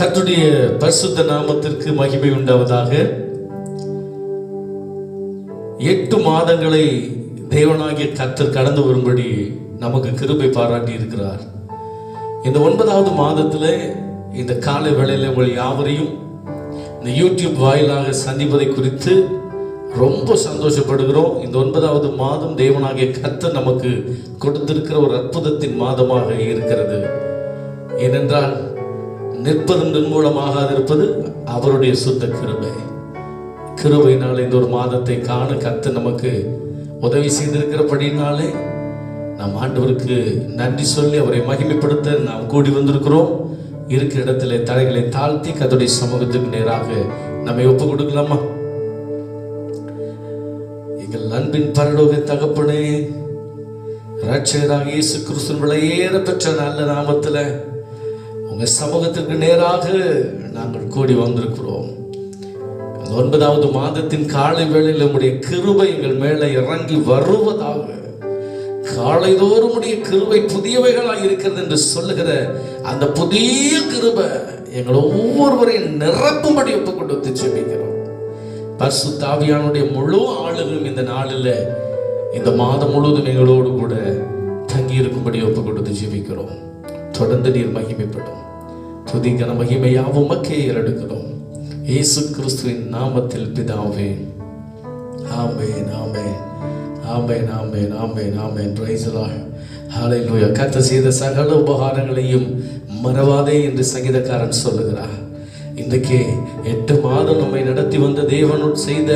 கர்த்தருடைய பரிசுத்த நாமத்திற்கு மகிமை உண்டாவதாக. 8 மாதங்களை தேவனாகிய கர்த்தர் கடந்து வரும்படி நமக்கு கிருபை பாராட்டி இருக்கிறார். இந்த 9வது மாதத்தில் இந்த காலை வேளையில் உங்கள் யாவரையும் இந்த யூடியூப் வாயிலாக சந்திப்பதை குறித்து ரொம்ப சந்தோஷப்படுகிறோம். இந்த 9வது மாதம் தேவனாகிய கர்த்தர் நமக்கு கொடுத்திருக்கிற ஒரு அற்புதத்தின் மாதமாக இருக்கிறது. ஏனென்றால் நிற்பதும் நிர்மூலமாக இருப்பது அவருடைய சுத்த கிருபை. கிருபையினால் இந்த ஒரு மாதத்தை காண கர்த்தர் நமக்கு உதவி செய்திருக்கிறபடினாலே நாம் ஆண்டவருக்கு நன்றி சொல்லி அவரை மகிமைப்படுத்த நாம் கூடி வந்திருக்கிறோம். இருக்கிற இடத்துல தலைகளை தாழ்த்தி கர்த்தருடைய சமூகத்துக்கு நேராக நம்மை ஒப்பு கொடுக்கலாமா? எங்கள் அன்பின் பரலோக தகப்பனே, இரட்சகராக இயேசு கிறிஸ்துவின் விலையேற பெற்ற நல்ல நாமத்தில் உங்க சமூகத்திற்கு நேராக நாங்கள் கூடி வந்திருக்கிறோம். 9வது மாதத்தின் காலை வேளையில் உம்முடைய கிருபை எங்கள் மேலே இறங்கி வருவதாக, காலைதோறும் உடைய கிருபை புதியவைகளாக இருக்கிறது என்று சொல்லுகிற அந்த புதிய கிருபை எங்கள் ஒவ்வொருவரையும் நிரப்பும்படி ஒப்பு கொடுத்து ஜெபிக்கிறோம். பரிசுத்த ஆவியானுடைய முழு ஆளுகளும் இந்த நாளில் இந்த மாதம் முழுவதும் எங்களோடு கூட தங்கி இருக்கும்படி ஒப்பு கொடுத்து ஜெபிக்கிறோம். தொடர்ந்து நீர் மகிமைப்படும். துதிகன மகிமையாவும் உமக்கே ஏறெடுக்கிறோம். இயேசு கிறிஸ்துவின் நாமத்தில் பிதாவே, ஆமென், ஆமென், ஆமென், ஆமென், ஆமென், ஆமென். Praise the Lord. ஹல்லேலூயா. கர்த்தர் செய்த சகல உபகாரங்களையும் மறவாதே என்று சங்கீதக்காரன் சொல்லுகிறார். இன்றைக்கு 8 மாதம் நம்மை நடத்தி வந்த தேவன் செய்த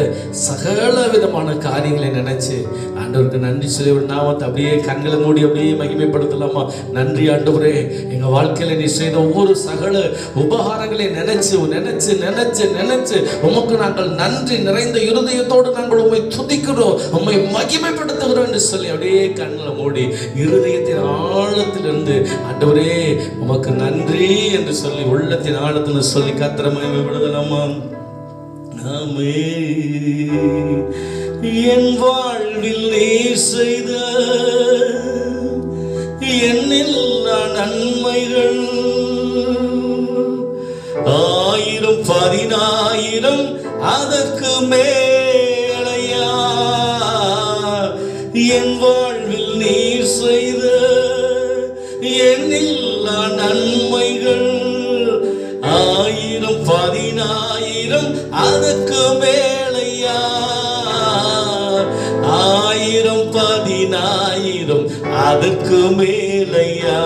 சகல விதமான காரியங்களை நினைச்சு ஆண்டவருக்கு நன்றி சொல்லி ஒரு நாமத்தை அப்படியே கண்களை மூடி அப்படியே மகிமைப்படுத்தலாமா? நன்றி ஆண்டவரே, எங்க வாழ்க்கையில நீ செய்த ஒவ்வொரு சகல உபகாரங்களை நினைச்சு நினைச்சு நினைச்சு நினைச்சு உமக்கு நாங்கள் நன்றி நிறைந்த இருதயத்தோடு நாங்கள் உம்மை துதிக்கிறோம், உம்மை மகிமைப்படுத்துகிறோம் என்று சொல்லி அப்படியே கண்களை மூடி இருதயத்தின் ஆழத்திலிருந்து ஆண்டவரே உமக்கு நன்றி என்று சொல்லி உள்ளத்தின் ஆழத்தில் சொல்லி கர்த்தரை மகிமைப்படுத்தலாமா? ஆமென். என் வாழ்வில் நீர் செய்த எண்ணில்லா நன்மைகள் 1000 10,000 அதற்கு மேலையா. என் வாழ்வில் நீர் செய்த எண்ணில்லா நன்மைகள் 1000 10,000 அதற்கு மேலையா. 1000 10,000 அதற்கு மேலையா.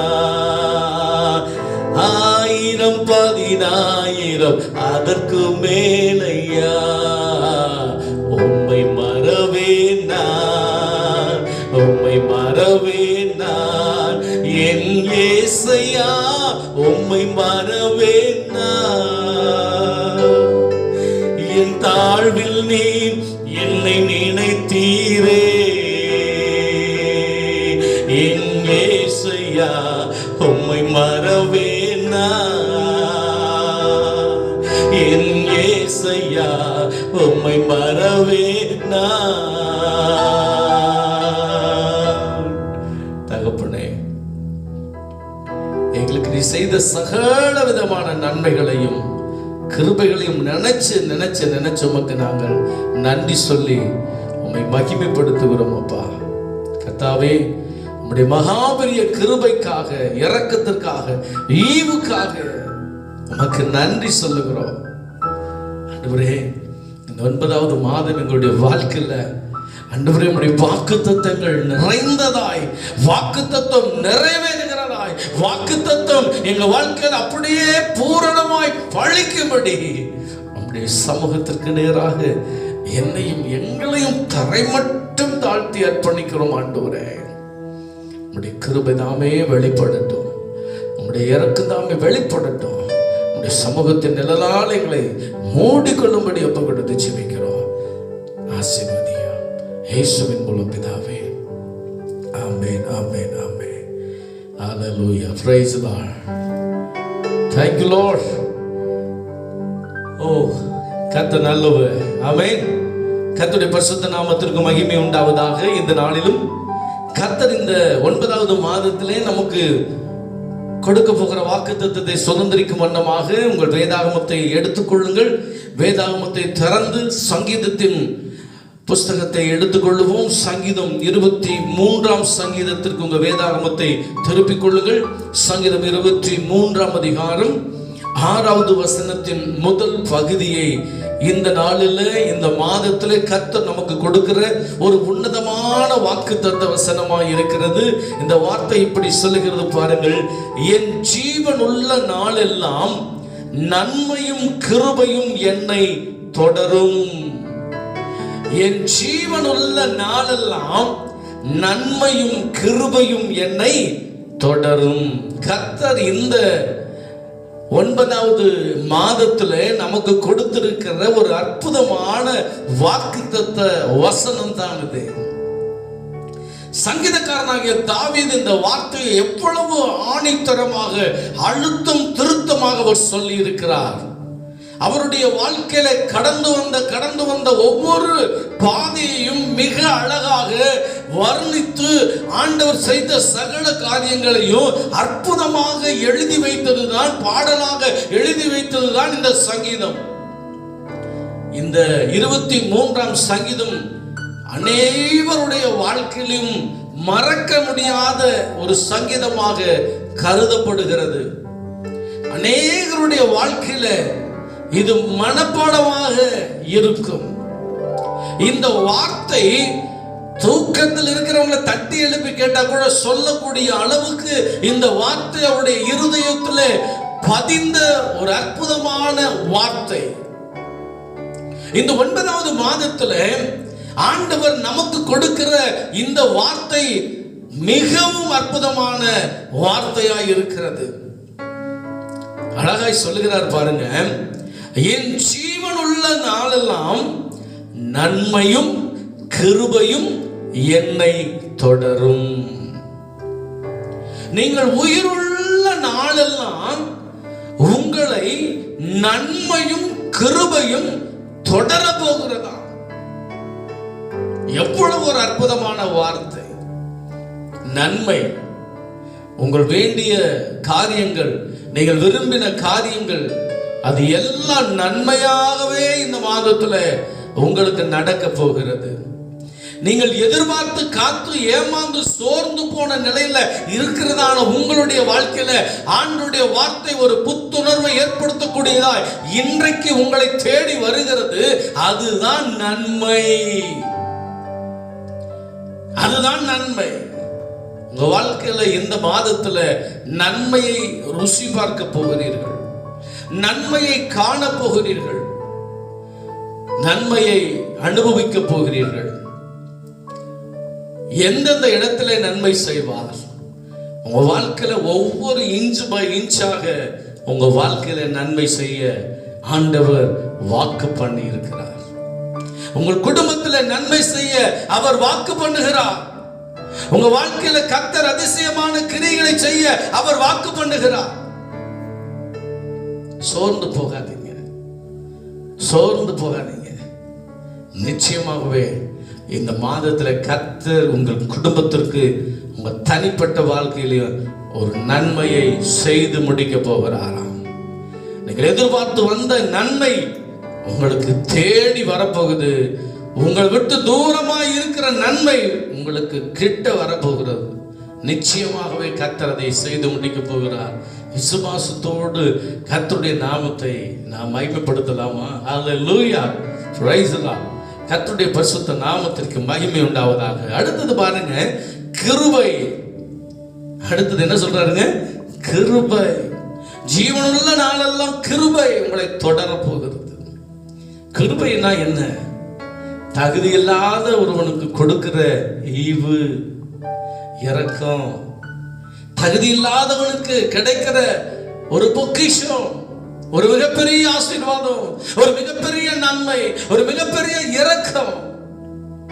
1000 10,000 அதற்கு மேலையா. உம்மை மறவேன் நான், உம்மை மறவேன் நான் என் இயேசையா, உம்மை மறவேன் நான். என் தாழ்வில் நீர் என்னை நினைத்தீரே என் இயேசையா, உம்மை மறவேன் நான். என் இயேசையா, உம்மை மறவேன் நான். தகப்பனே, எங்களுக்கு நீ செய்த சகல விதமான நன்மைகளையும் கிருபைகளையும் நினைச்சு நினைச்சு நினைச்சு உமக்கு நாங்கள் நன்றி சொல்லி உம்மை மகிமைப்படுத்துகிறோம். அப்பா கர்த்தாவே, உம்முடைய மகாபெரிய கிருபைக்காக, இரக்கத்திற்காக, ஈவுக்காக உமக்கு நன்றி சொல்லுகிறோம். ஆண்டவரே, இந்த 9வது மாதம் எங்களுடைய வாழ்க்கையில ஆண்டவரே உம்முடைய வாக்குத்தத்தங்கள் நிறைந்ததாய், வாக்குத்தத்தம் நிறைவேறுகிறதாய், வாக்குத்தத்தம் எங்க வாழ்க்கையில் அப்படியே பூரணமாய் பழிக்கும்படி நம்முடைய சமூகத்திற்கு நேராக என்னையும் எங்களையும் தரை மட்டும் தாழ்த்தி அர்ப்பணிக்கிறோம். ஆண்டவரே, உம்முடைய கிருபை தாமே வெளிப்படட்டும், உம்முடைய இரக்கம் தாமே வெளிப்படட்டும். உம்முடைய சமூகத்தின் நிழலால் எங்களை மூடிக்கொள்ளும்படி ஒப்பு கொடுத்து ஜெபிக்கிறோம். ஆசீர்வதியா இயேசுவின் மூலம் பிதாவே. ஆமென், ஆமென், ஆமென். ஹல்லேலூயா. Praise the Lord. Thank you Lord. ஓ கர்த்தர் நல்லவர். ஆமென். கர்த்தருடைய பரிசுத்த நாமத்திற்கு மகிமை உண்டாவதாக. இந்த நாளிலும் கர்த்தர் இந்த 9வது மாதத்திலே நமக்கு கொடுக்க போகிற வாக்குத்தத்தத்தை சுதந்திரிக்கும் வண்ணமாக உங்கள் வேதாகமத்தை எடுத்துக்கொள்ளுங்கள். வேதாகமத்தை திறந்து சங்கீதத்தின் புஸ்தகத்தை எடுத்துக்கொள்ளுவோம். சங்கீதம் 23ஆம் சங்கீதத்திற்கு உங்கள் வேதாகமத்தை திருப்பிக் கொள்ளுங்கள். சங்கீதம் 23ஆம் அதிகாரம் 6வது வசனத்தின் முதல் பகுதியை இந்த நாளில், இந்த மாதத்தில் கர்த்தர் நமக்கு கொடுக்கிற ஒரு உன்னதமான வாக்குத்தத்த வசனமாய் இருக்கிறது. இந்த வார்த்தை இப்படி சொல்லுகிறது பாருங்கள். என் ஜீவன் உள்ள நாளெல்லாம் நன்மையும் கிருபையும் என்னை தொடரும். என் ஜீவன் உள்ள நாளெல்லாம் நன்மையும் கிருபையும் என்னை தொடரும். கர்த்தர் இந்த 9வது மாதத்துல நமக்கு கொடுத்திருக்கிற ஒரு அற்புதமான வாக்குத்தத்த வசனம் தான் இது. சங்கீதக்காரனாகிய தாவீது இந்த வார்த்தையை எவ்வளவு ஆணித்தரமாக அழுத்தம் திருத்தமாக அவர் சொல்லி இருக்கிறார். அவருடைய வாழ்க்கையில கடந்து வந்த ஒவ்வொரு பாதையையும் மிக அழகாக வர்ணித்து ஆண்டவர் செய்த சகல காரியங்களையும் அற்புதமாக எழுதி வைத்ததுதான், பாடலாக எழுதி வைத்ததுதான் இந்த சங்கீதம். இந்த 23ஆம் சங்கீதம் அனைவருடைய வாழ்க்கையிலும் மறக்க முடியாத ஒரு சங்கீதமாக கருதப்படுகிறது. அநேகருடைய வாழ்க்கையில இது மனப்பாடமாக இருக்கும். இந்த வார்த்தை தூக்கத்தில் இருக்கிறவங்களை தட்டி எழுப்பி கேட்டா கூட சொல்லக்கூடிய அளவுக்கு இந்த வார்த்தை அவருடைய இருதயத்தில் பதிந்த ஒரு அற்புதமான வார்த்தை. இந்த 9வது மாதத்துல ஆண்டவர் நமக்கு கொடுக்கிற இந்த வார்த்தை மிகவும் அற்புதமான வார்த்தையாய் இருக்கிறது. அழகாய் சொல்லுகிறார் பாருங்க. என் ஜீவன் உள்ள நாளெல்லாம் நன்மையும் கிருபையும் என்னை தொடரும். நீங்கள் உயிருள்ள நாளெல்லாம் உங்களை நன்மையும் கிருபையும் தொடர போகிறதா? எவ்வளவு ஒரு அற்புதமான வார்த்தை. நன்மை, உங்கள் வேண்டிய காரியங்கள், நீங்கள் விரும்பின காரியங்கள், அது எல்லாம் நன்மையாகவே இந்த மாதத்துல உங்களுக்கு நடக்க போகிறது. நீங்கள் எதிர்பார்த்து காத்து ஏமாந்து சோர்ந்து போன நிலையில இருக்கிறதான உங்களுடைய வாழ்க்கையில ஆண்டவருடைய வார்த்தை ஒரு புத்துணர்வை ஏற்படுத்தக்கூடியதா இன்றைக்கு உங்களை தேடி வருகிறது. அதுதான் நன்மை, அதுதான் நன்மை. உங்க வாழ்க்கையில இந்த மாதத்துல நன்மையை ருசி பார்க்க போகிறீர்கள், நன்மையை காண போகிறீர்கள், நன்மையை அனுபவிக்க போகிறீர்கள். எந்தெந்த இடத்துல நன்மை செய்வார்? உங்க வாழ்க்கையில ஒவ்வொரு இன்ச் பை இன்ச்சாக உங்க வாழ்க்கையில நன்மை செய்ய ஆண்டவர் வாக்கு பண்ணி இருக்கிறார். உங்கள் குடும்பத்தில் நன்மை செய்ய அவர் வாக்கு பண்ணுகிறார். உங்க வாழ்க்கையில கர்த்தர் அதிசயமான கிரியைகளை செய்ய அவர் வாக்கு பண்ணுகிறார். சோர்ந்து போகாதீங்க, சோர்ந்து போகாதீங்க. நிச்சயமாகவே இந்த மாதத்துல கர்த்தர் உங்கள் குடும்பத்திற்கு, உங்க தனிப்பட்ட வாழ்க்கையிலும் ஒரு நன்மையை செய்து முடிக்க போகிறாராம். நீங்கள் எதிர்பார்த்து வந்த நன்மை உங்களுக்கு தேடி வரப்போகுது. உங்களை விட்டு தூரமாய் இருக்கிற நன்மை உங்களுக்கு கிட்ட வரப்போகிறது. நிச்சயமாகவே கர்த்தர் அதை செய்து முடிக்க போகிறார். விசுவாசத்தோடு கர்த்தருடைய நாமத்தை நாம் மகிமைப்படுத்தலாமா? ஹல்லேலூயா, பிரைஸ் தி லார்ட். கர்த்தருடைய பரிசுத்த நாமத்திற்கு மகிமை உண்டாவதாக. அடுத்தது பாருங்க, கிருபை. அடுத்தது என்ன சொல்றாருங்க? கிருபை. ஜீவனுள்ள நாளெல்லாம் கிருபை உங்களை தொடர போகிறது. கிருபைனா என்ன? தகுதி இல்லாத ஒருவனுக்கு கொடுக்கிற ஈவு, இரக்கம், தகுதி இல்லாதவனுக்கு கிடைக்கிற ஒரு பொக்கிஷம், ஒரு மிகப்பெரிய ஆசீர்வாதம், ஒரு மிகப்பெரிய நன்மை, ஒரு மிகப்பெரிய இரக்கம்.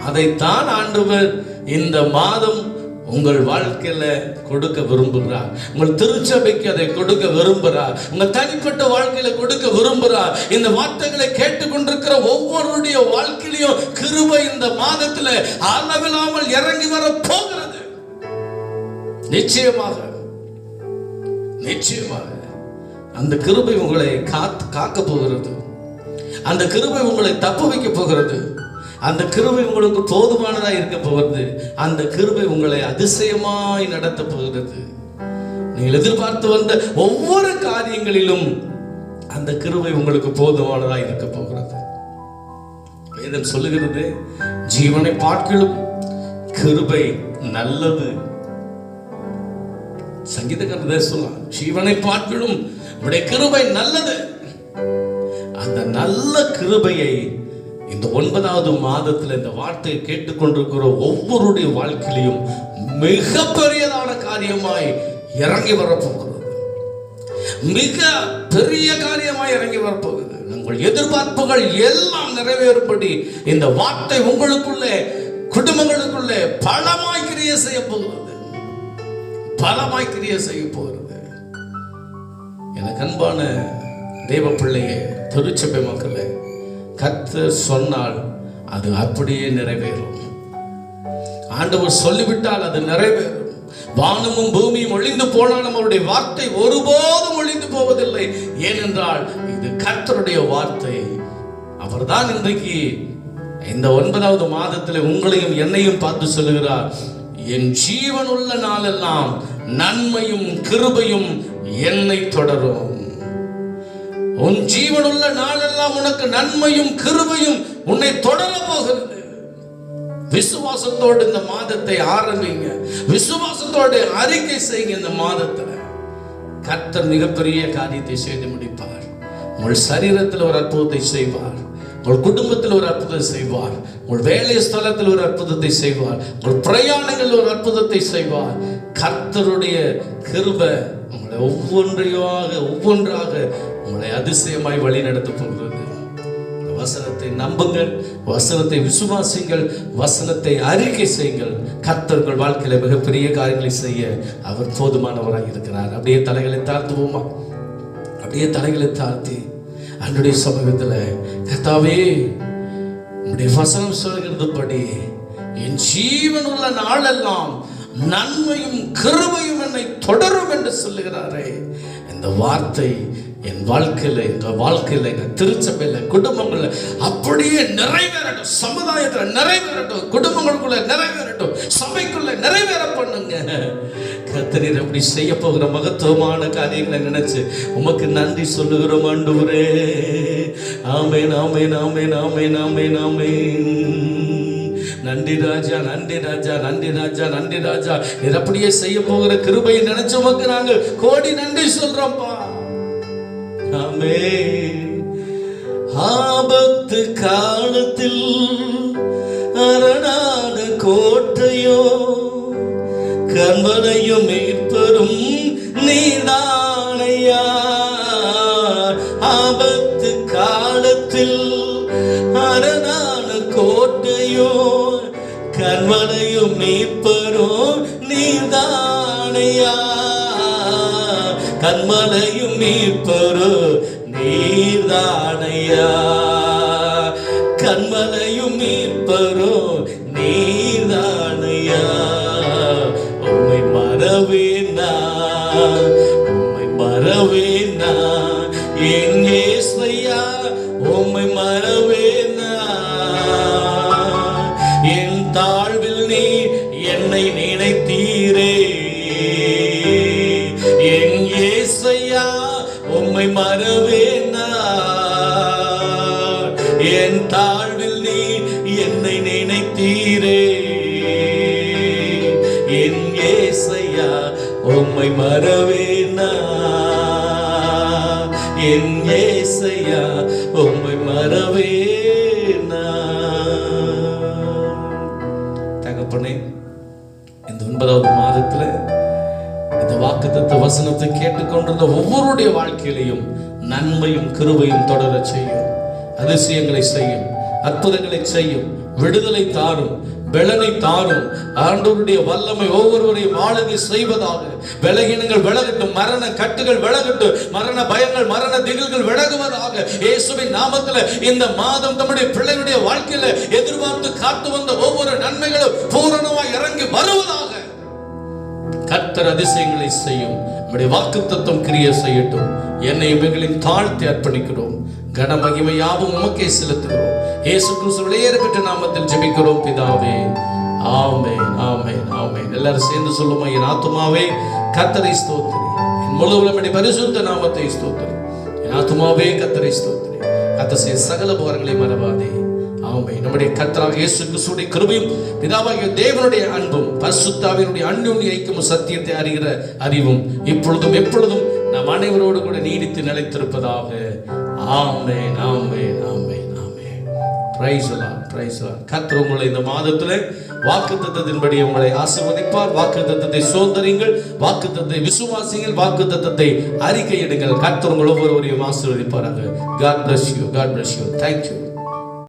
அதைத்தான் ஆண்டவர் இந்த மாதம் உங்கள் வாழ்க்கையில கொடுக்க விரும்புகிறார். உங்கள் திருச்சபைக்கு அதை கொடுக்க விரும்புகிறார். உங்கள் தனிப்பட்ட வாழ்க்கையில கொடுக்க விரும்புகிறார். இந்த வார்த்தைகளை கேட்டுக்கொண்டிருக்கிற ஒவ்வொருடைய வாழ்க்கையிலும் கிருபை இந்த மாதத்துல அளவில்லாமல் இறங்கி வர போகிறது. நிச்சயமாக நிச்சயமாக அந்த கிருபை உங்களை காக்க போகிறது. அந்த கிருபை உங்களை தப்பு வைக்க போகிறது. அந்த கிருபை உங்களுக்கு போதுமானதாக இருக்க போகிறது. அந்த கிருபை உங்களை அதிசயமாய் நடத்த போகிறது. நீங்கள் எதிர்பார்த்து வந்த ஒவ்வொரு காரியங்களிலும் அந்த கிருபை உங்களுக்கு போதுமானதாக இருக்க போகிறது. வேதம் சொல்லுகிறது, ஜீவனை பார்க்கிலும் கிருபை நல்லது. சங்கீதக்காரர் சொல்லலாம், ஜீவனை பார்க்கிலும் உடைய கிருபை நல்லது. அந்த நல்ல கிருபையை இந்த 9வது மாதத்தில் இந்த வார்த்தையை கேட்டுக்கொண்டிருக்கிற ஒவ்வொருடைய வாழ்க்கையிலும் மிக பெரியதான காரியமாய் இறங்கி வரப்போகிறது. மிக பெரிய காரியமாய் இறங்கி வரப்போகுது. உங்கள் எதிர்பார்ப்புகள் எல்லாம் நிறைவேறும்படி இந்த வார்த்தை உங்களுக்குள்ளே, குடும்பங்களுக்குள்ளே பலமாய் கிரியை செய்ய போகிறது. பலமாய் கிரியை செய்ய போகிறது. எனக்கு அன்பான தேவ பிள்ளையே, திருச்சபை மக்களே, கர்த்தர் சொன்னால் அது அப்படியே நிறைவேறும். ஆண்டவர் சொல்லிவிட்டால் அது நிறைவேறும். வானமும் பூமியும் ஒழிந்து போனாலும் அவருடைய வார்த்தை ஒருபோதும் ஒழிந்து போவதில்லை. ஏனென்றால் இது கர்த்தருடைய வார்த்தை. அவர்தான் இன்றைக்கு இந்த 9வது மாதத்தில் உங்களையும் என்னையும் பார்த்து சொல்லுகிறார், என் ஜீவன் உள்ள நாளெல்லாம் நன்மையும் கிருபையும் என்னை தொடரும். உன் ஜீவன் உள்ள நாளெல்லாம் உனக்கு நன்மையும் கிருபையும் உன்னை தொடர போகிறது. விசுவாசத்தோடு இந்த மாதத்தை ஆரம்பிங்க. விசுவாசத்தோடு அறிக்கை செய்யுங்க. இந்த மாதத்துல கர்த்தர் மிகப்பெரிய காரியத்தை செய்து முடிப்பார். உங்கள் சரீரத்தில் ஒரு அற்புதத்தை செய்வார். உங்கள் குடும்பத்தில் ஒரு அற்புதத்தை செய்வார். உங்கள் வேலை ஸ்தலத்தில் ஒரு அற்புதத்தை செய்வார். உங்கள் பிரயாணங்கள் ஒரு அற்புதத்தை செய்வார். கர்த்தருடைய கிருபை உங்களை ஒவ்வொன்றாக உங்களை அதிசயமாய் வழி நடத்த போகிறது. வசனத்தை நம்புங்கள், வசனத்தை விசுவாசிங்கள், வசனத்தை அறிக்கை செய்யுங்கள். கர்த்தர்கள் வாழ்க்கையில மிகப்பெரிய காரியங்களை செய்ய அவர் போதுமானவராக இருக்கிறார். அப்படியே தலைகளை தாழ்த்துவோமா? அப்படியே தலைகளை தாழ்த்தி அன்றைய சமூகத்தில், கர்த்தாவே, உம்முடைய வசனம் சொல்கிறது படி என் ஜீவன் உள்ள நாளெல்லாம் நன்மையும் கிருபையும் என்னை தொடரும் என்று சொல்லுகிறாரே, இந்த வார்த்தை என் வாழ்க்கையில, எங்க வாழ்க்கையில, எங்க திருச்சபையில, குடும்பங்கள்ல அப்படியே நிறைவேறட்டும். சமுதாயத்துல நிறைவேறட்டும், குடும்பங்களுக்குள்ள நிறைவேறட்டும், சபைக்குள்ள நிறைவேற பண்ணுங்க. கர்த்தர் அப்படி செய்ய போகிற மகத்துவமான காரியங்களை நினைச்சு உமக்கு நன்றி சொல்லுகிறோம் ஆண்டவரே. ஆமென், ஆமென், ஆமென், ஆமென், ஆமென், ஆமென். நன்றி ராஜா, நன்றி ராஜா, நன்றி ராஜா, நன்றி ராஜா. இது அப்படியே செய்ய போகிற கிருபையை நினைச்சு உமக்கு நாங்க கோடி நன்றி சொல்றோம்ப்பா. ஆபத்து காலத்தில் அரணான கோட்டையோ கண்மலையும் மீட்பரும் நீதானையா. ஆபத்து காலத்தில் அரணான கோட்டையோ கண்மலையும் மீட்பரும் நீதானையா. கண்மலையும் மீட்பரு நீர்தானையா. கண்மலையும் மீட்பரு நீர்தானையா. உம்மை மறவேனா, உம்மை மறவேனா என் இயேசுவையா. உம்மை மறவேனா. என் தாழ்வில் நீ என்னை நினைத்தீரே. என் இயேசுவையா உம்மை மறவேனா. என் தாழ்வில் நீ என்னை நினைத்தீரே. என் இயேசுவையா உம்மை மறவேனா. என் இயேசுவையா உம்மை மறவேனா. தகப்பனே, இந்த 9வது மாதத்துல இந்த வாக்குத்தத்த வசனத்தை கேட்டுக்கொண்டிருந்த ஒவ்வொருடைய வாழ்க்கையிலையும் நன்மையும் கிருபையும் தொடர செய்யும். அதிசயங்களை செய்யும், அற்புதங்களை செய்யும், விடுதலை தாரும், பலனை தாரும். ஆண்டவருடைய வல்லமை ஒவ்வொருவரையும் ஆளுகை செய்வதாக. பலகீனங்கள் விலகட்டும், மரண கட்டுகள் விலகட்டும், மரண பயங்கள், மரண திகில்கள் விலகுவதாக. இயேசுவின் நாமத்தில் இந்த மாதம் நம்முடைய பிள்ளைகளுடைய வாழ்க்கையில எதிர்பார்த்து காத்து வந்த ஒவ்வொரு நன்மைகளும் பூரணமாய் இறங்கி வருவதாக. கர்த்தர் அதிசயங்களை செய்யும். நம்முடைய வாக்குத்தத்தம் கிரியை செய்யட்டும். என்னை இவைகளின் தாழ்த்தி அர்ப்பணிக்கிறோம். கன மகிமை யாவும் உமக்கே செலுத்துகிறோம். இயேசு கிறிஸ்துவின் பெற்ற நாமத்தில் ஜெபிக்கிறோம் பிதாவே. ஆமென், ஆமென், ஆமென். எல்லாரும் சேர்ந்து சொல்லுமா, என் ஆத்துமாவே கர்த்தரை ஸ்தோத்திரி, என் முழு உள்ளமே பரிசுத்த நாமத்தை ஸ்தோத்திரி. என் ஆத்துமாவே கர்த்தரை ஸ்தோத்திரி, கர்த்தர் செய்த சகல உபகாரங்களை மறவாதே. ஆமென். நம்முடைய கர்த்தராகிய இயேசு கிறிஸ்துவின் கிருபையும் பிதாவாகிய தேவனுடைய அன்பும் பரிசுத்தாவினுடைய அந்யோன்ய ஐக்கியமும் சத்தியத்தை அறிகிற அறிவும் இப்பொழுதும் எப்பொழுதும் நாம் அனைவரோடு கூட நீடித்து நிலைத்திருப்பதாக. ஆமென், ஆமென், ஆமென், ஆமென். Praise the Lord, praise the Lord. கர்த்தர் உங்களை இந்த மாதத்திலே வாக்குத்தத்தத்தின்படி உங்களை ஆசீர்வதிப்பார். வாக்குத்தத்தத்தை சோதரியுங்கள், வாக்குத்தத்தத்தை விசுவாசியுங்கள், வாக்குத்தத்தத்தை அறிக்கையிடுங்கள். கர்த்தர் உங்கள் ஒவ்வொருவரையும் ஆசீர்வதிப்பாராக. God bless you, God bless you. Thank you.